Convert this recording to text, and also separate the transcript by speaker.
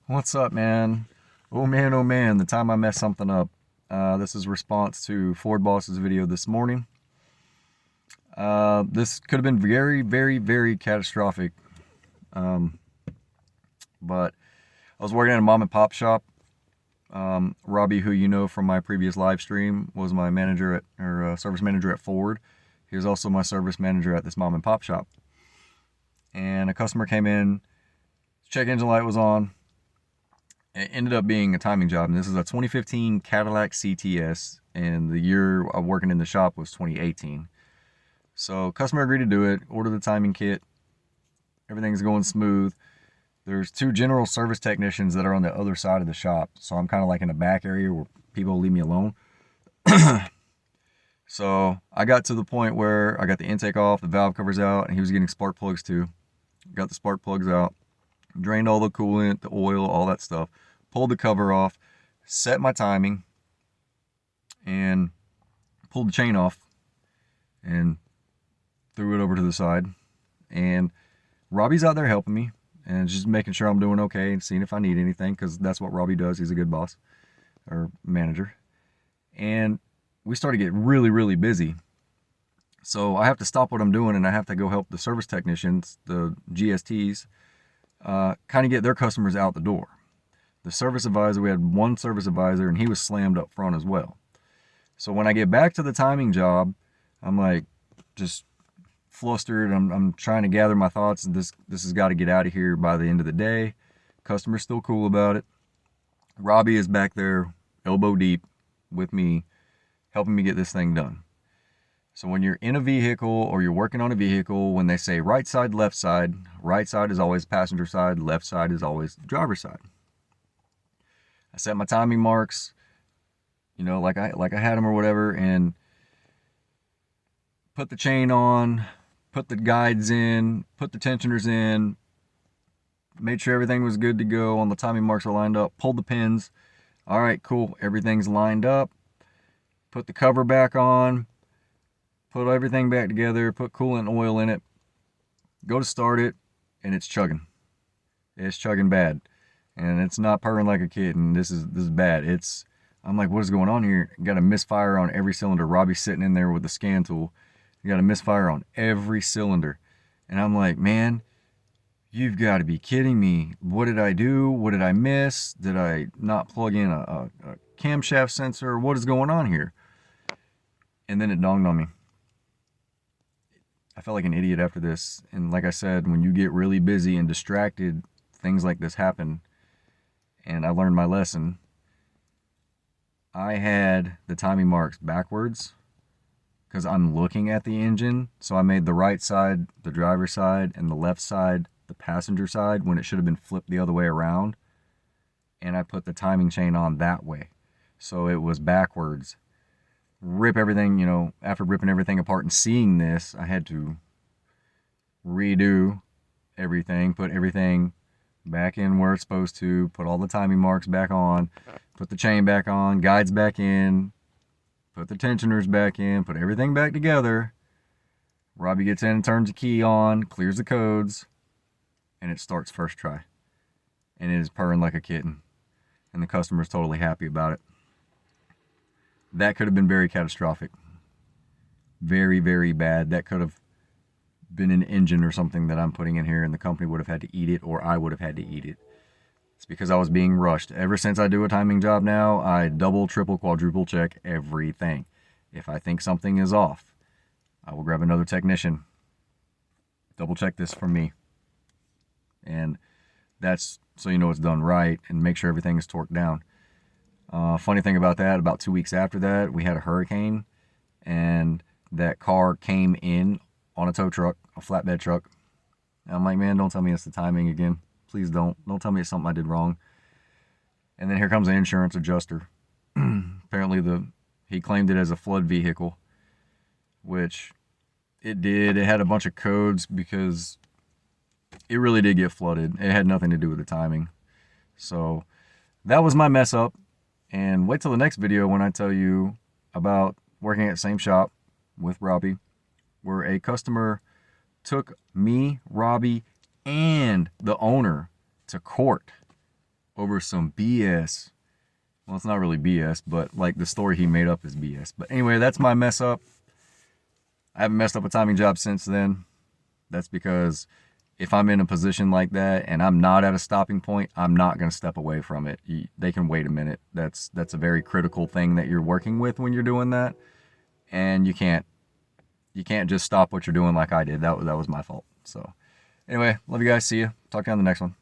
Speaker 1: What's up, man? Oh man, the time I messed something up. This is response to Ford Boss's video this morning. This could have been very catastrophic. Um, but I was working at a mom and pop shop. Robbie, who you know from my previous live stream, was my manager service manager at Ford. He was also my service manager at this mom and pop shop. And a customer came in, check engine light was on. It ended up being a timing job, and this is a 2015 Cadillac CTS, and the year of working in the shop was 2018. So customer agreed to do it, ordered the timing kit, everything's going smooth. There's two general service technicians that are on the other side of the shop, so I'm kind of like in the back area where people leave me alone. So I got to the point where I got the intake off, the valve covers out, and he was getting spark plugs too. Got the spark plugs out, drained all the coolant, the oil, all that stuff, pulled the cover off, set my timing, and pulled the chain off and threw it over to the side. And Robbie's out there helping me and just making sure I'm doing okay and seeing if I need anything, because that's what Robbie does. He's a good boss or manager. And we started getting really busy. So I have to stop what I'm doing and I have to go help the service technicians, the GSTs, kind of get their customers out the door. The service advisor, we had one service advisor and he was slammed up front as well. So when I get back to the timing job, I'm like just flustered. I'm trying to gather my thoughts, and this has got to get out of here by the end of the day. Customer's still cool about it. Robbie is back there elbow deep with me, helping me get this thing done. So when you're in a vehicle or you're working on a vehicle, when they say right side is always passenger side, left side is always driver's side. I set my timing marks, like I had them or whatever, and put the chain on, put the guides in, put the tensioners in, made sure everything was good to go on the timing marks were lined up, pulled the pins. All right, cool, everything's lined up. Put the cover back on, put everything back together, put coolant and oil in it, go to start it, and it's chugging. It's chugging bad. And it's not purring like a kitten. This is bad. I'm like, what is going on here? Got a misfire on every cylinder. Robbie's sitting in there with the scan tool. You got a misfire on every cylinder. And I'm like, man, you've got to be kidding me. What did I do? What did I miss? Did I not plug in a camshaft sensor? What is going on here? And then it dawned on me. I felt like an idiot after this. And like I said, when you get really busy and distracted, things like this happen. And I learned my lesson. I had the timing marks backwards because I'm looking at the engine. So I made the right side the driver's side and the left side the passenger side when it should have been flipped the other way around. And I put the timing chain on that way. So it was backwards. Rip everything, after ripping everything apart and seeing this, I had to redo everything, put everything back in where it's supposed to, put all the timing marks back on, put the chain back on, guides back in, put the tensioners back in, put everything back together. Robbie gets in and turns the key on, clears the codes, and it starts first try. And it is purring like a kitten. And the customer's totally happy about it. That could have been very catastrophic. Very bad. That could have been an engine or something that I'm putting in here, and the company would have had to eat it, or I would have had to eat it. It's because I was being rushed. Ever since I do a timing job now, I double, triple, quadruple check everything. If I think something is off, I will grab another technician, double check this for me. And that's so it's done right, and make sure everything is torqued down. Funny thing about that, about 2 weeks after that, we had a hurricane, and that car came in on a tow truck, a flatbed truck. And I'm like, man, don't tell me it's the timing again. Please don't. Don't tell me it's something I did wrong. And then here comes the insurance adjuster. Apparently he claimed it as a flood vehicle, which it did. It had a bunch of codes because it really did get flooded. It had nothing to do with the timing. So that was my mess up. And wait till the next video when I tell you about working at the same shop with Robbie, where a customer took me, Robbie, and the owner to court over some BS. Well, it's not really BS, but like the story he made up is BS. But anyway, that's my mess up. I haven't messed up a timing job since then. That's because if I'm in a position like that and I'm not at a stopping point, I'm not going to step away from it. They can wait a minute. That's a very critical thing that you're working with when you're doing that, and you can't just stop what you're doing like I did. That was my fault. So anyway, love you guys. See you. Talk to you on the next one.